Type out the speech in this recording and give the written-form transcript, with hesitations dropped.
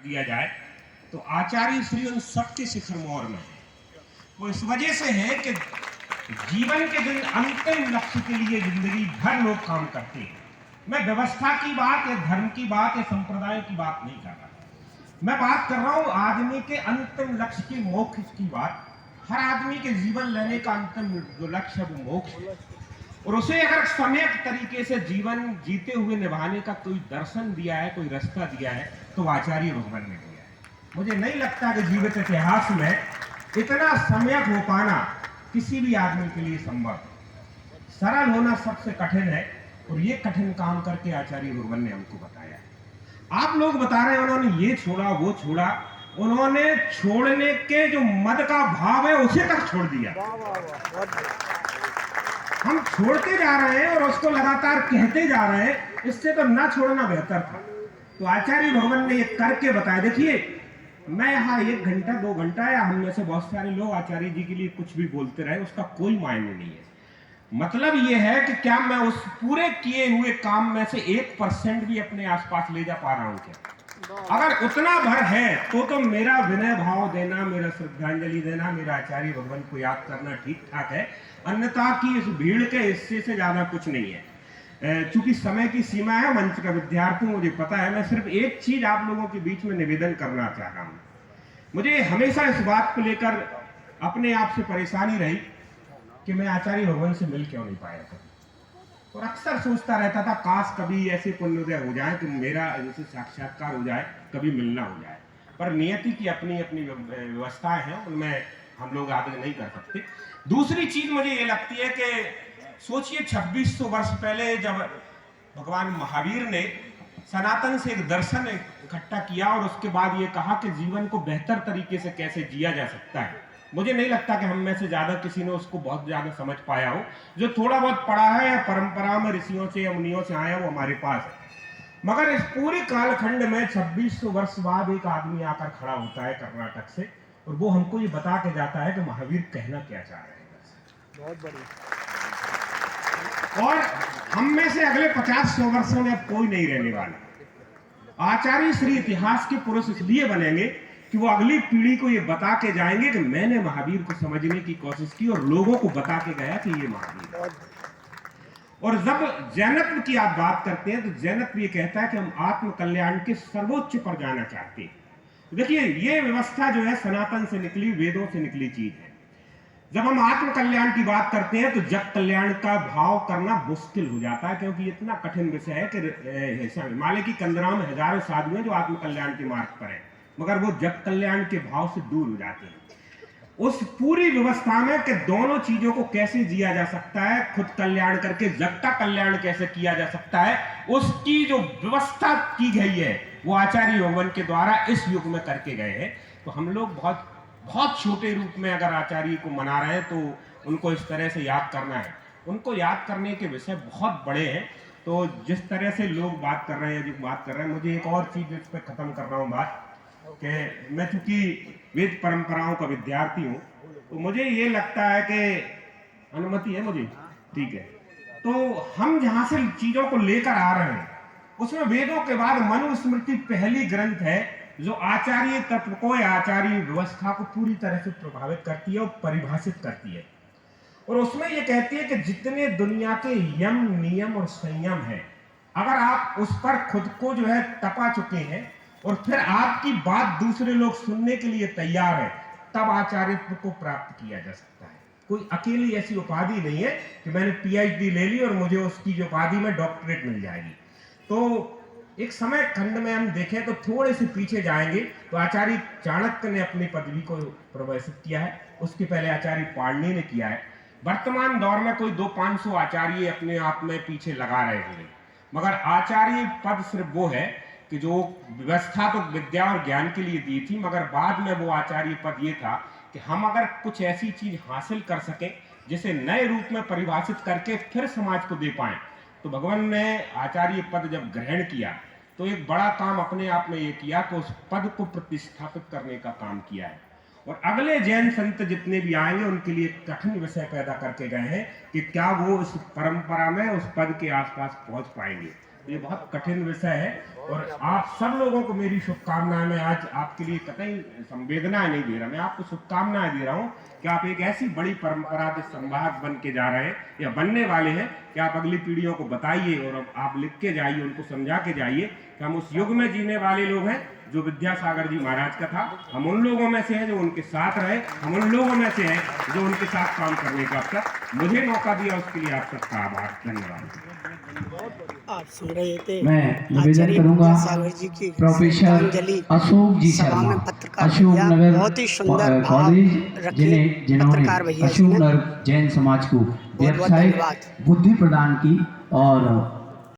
दिया जाए तो आचार्य श्री उन सबके शिखर मोहर में है। वो इस वजह से है कि जीवन के दिन अंतिम लक्ष्य के लिए जिंदगी भर लोग काम करते हैं। मैं व्यवस्था की बात या धर्म की बात या संप्रदाय की बात नहीं कर रहा, मैं बात कर रहा हूं आदमी के अंतिम लक्ष्य की, मोक्ष की बात। हर आदमी के जीवन लेने का अंतिम जो लक्ष्य है वो मोक्ष है, और उसे अगर सम्यक तरीके से जीवन जीते हुए निभाने का कोई दर्शन दिया है, कोई रास्ता दिया है, तो आचार्य भगवान ने दिया है। मुझे नहीं लगता कि जीवित इतिहास में इतना सम्यक हो पाना किसी भी आदमी के लिए संभव है। सरल होना सबसे कठिन है, और ये कठिन काम करके आचार्य भगवान ने हमको बताया। आप लोग बता रहे हैं उन्होंने ये छोड़ा वो छोड़ा, उन्होंने छोड़ने के जो मद का भाव है उसे तक छोड़ दिया। हम छोड़ते जा रहे हैं और उसको लगातार कहते जा रहे हैं, इससे तो ना छोड़ना बेहतर था। तो आचार्य भगवान ने ये करके बताया। देखिए, मैं यहाँ 1 घंटा 2 घंटा या हम में से बहुत सारे लोग आचार्य जी के लिए कुछ भी बोलते रहे, उसका कोई मायने नहीं है। मतलब ये है कि क्या मैं उस पूरे किए हुए काम में से 1% भी अपने आसपास ले जा पा रहा हूं क्या? अगर उतना भर है तो मेरा विनय भाव देना, मेरा श्रद्धांजलि देना, मेरा आचार्य भगवान को याद करना ठीक ठाक है। अन्यथा की इस भीड़ के हिस्से से ज्यादा कुछ नहीं है। चूंकि समय की सीमा है, मंच का विद्यार्थी मुझे पता है, मैं सिर्फ एक चीज आप लोगों के बीच में निवेदन करना चाह रहा हूं। मुझे हमेशा इस बात को लेकर अपने आप से परेशानी रही कि मैं आचार्य भगवान से मिल क्यों नहीं पाया था, और अक्सर सोचता रहता था काश कभी ऐसे पुण्योदय हो जाए कि मेरा जैसे साक्षात्कार हो जाए, कभी मिलना हो जाए। पर नियति की अपनी अपनी व्यवस्थाएं हैं, उनमें हम लोग आगे नहीं कर सकते। दूसरी चीज मुझे ये लगती है कि सोचिए 2600 वर्ष पहले जब भगवान महावीर ने सनातन से एक दर्शन इकट्ठा किया और उसके बाद ये कहा कि जीवन को बेहतर तरीके से कैसे जिया जा सकता है, मुझे नहीं लगता कि हम में से ज्यादा किसी ने उसको बहुत ज्यादा समझ पाया हो। जो थोड़ा बहुत पढ़ा है या परंपरा में ऋषियों से या मुनियों से आया वो हमारे पास है। मगर इस पूरे कालखंड में 2600 वर्ष बाद एक आदमी आकर खड़ा होता है कर्नाटक से, और वो हमको ये बता के जाता है कि महावीर कहना क्या चाह रहे हैं। बहुत बढ़िया। और हम में से अगले 50-100 वर्षों में अब कोई नहीं रहने वाला। आचार्य श्री इतिहास के पुरुष इसलिए बनेंगे कि वो अगली पीढ़ी को ये बता के जाएंगे कि मैंने महावीर को समझने की कोशिश की और लोगों को बता के गया कि ये महावीर है। और जब जैनत्व की आप बात करते हैं तो जैनत्व ये कहता है कि हम आत्म कल्याण के सर्वोच्च पर जाना चाहते हैं। देखिए, ये व्यवस्था जो है सनातन से निकली, वेदों से निकली चीज है। जब हम आत्म कल्याण की बात करते हैं तो जग कल्याण का भाव करना मुश्किल हो जाता है, क्योंकि इतना कठिन विषय है कि हिमालय की कंदरा में हजारों साधु हैं जो आत्म कल्याण के मार्ग पर है, मगर वो जग कल्याण के भाव से दूर हो जाते हैं। उस पूरी व्यवस्था में कि दोनों चीजों को कैसे जिया जा सकता है, खुद कल्याण करके जग का कल्याण कैसे किया जा सकता है, उसकी जो व्यवस्था की गई है वो आचार्य भगवान के द्वारा इस युग में करके गए हैं। तो हम लोग बहुत बहुत छोटे रूप में अगर आचार्य को मना रहे हैं तो उनको इस तरह से याद करना है। उनको याद करने के विषय बहुत बड़े हैं। तो जिस तरह से लोग बात कर रहे हैं, जो बात कर रहे हैं, मुझे एक और चीज इस पर खत्म कर रहा हूँ बात कि मैं चूंकि वेद परंपराओं का विद्यार्थी हूँ, तो मुझे ये लगता है कि अनुमति है मुझे, ठीक है, तो हम जहां से चीजों को लेकर आ रहे हैं उसमें वेदों के बाद मनुस्मृति पहली ग्रंथ है जो आचार्य तत्व को या आचार्य व्यवस्था को पूरी तरह से प्रभावित करती है और परिभाषित करती है। और उसमें यह कहती है कि जितने दुनिया के यम नियम और संयम है, अगर आप उस पर खुद को जो है तपा चुके हैं और फिर आपकी बात दूसरे लोग सुनने के लिए तैयार है, तब आचार्यत्व को प्राप्त किया जा सकता है। कोई अकेली ऐसी उपाधि नहीं है कि मैंने पीएचडी ले ली और मुझे उसकी जो उपाधि में डॉक्टरेट मिल जाएगी। तो एक समय खंड में हम देखें तो थोड़े से पीछे जाएंगे तो आचार्य चाणक्य ने अपनी पदवी को प्रवेशित किया है, उसके पहले आचार्य पाणिनि ने किया है। वर्तमान दौर में कोई 200-500 आचार्य अपने आप में पीछे लगा रहे होंगे, मगर आचार्य पद सिर्फ वो है कि जो व्यवस्था तो विद्या और ज्ञान के लिए दी थी, मगर बाद में वो आचार्य पद ये था कि हम अगर कुछ ऐसी चीज हासिल कर सकें जिसे नए रूप में परिभाषित करके फिर समाज को दे पाए। तो भगवान ने आचार्य पद जब ग्रहण किया तो एक बड़ा काम अपने आप में ये किया कि उस पद को प्रतिष्ठापित करने का काम किया है। और अगले जैन संत जितने भी आएंगे उनके लिए कठिन विषय पैदा करके गए हैं कि क्या वो उस परंपरा में उस पद के आसपास पहुंच पाएंगे। ये बहुत कठिन विषय है और आप सब लोगों को मेरी शुभकामनाएं। मैं आज आपके लिए कतई संवेदनाएं नहीं दे रहा, मैं आपको शुभकामनाएं दे रहा हूं कि आप एक ऐसी बड़ी परंपरा के संवाहक बन के जा रहे हैं या बनने वाले हैं कि आप अगली पीढ़ियों को बताइए और अब आप लिख के जाइए, उनको समझा के जाइए कि हम उस युग में जीने वाले लोग हैं जो विद्यासागर जी महाराज का था। हम उन लोगों में से हैं जो उनके साथ रहे, हम उन लोगों में से हैं जो उनके साथ काम करने का अवसर मुझे मौका दिया, उसके लिए आप सबका आभार, धन्यवाद। आप सुन रहे थे मैं निवेदन करूंगा प्रोफेसर अशोक जी सभा में शर्मा, पत्रकार अशोक भैया नगर बहुत ही सुंदर भाव कॉलेज, रखे जिन्होंने पत्रकार भैया अशोक जी ने नगर जैन समाज को बहुत व्यावसायिक धन्यवाद। बुद्धि प्रदान की और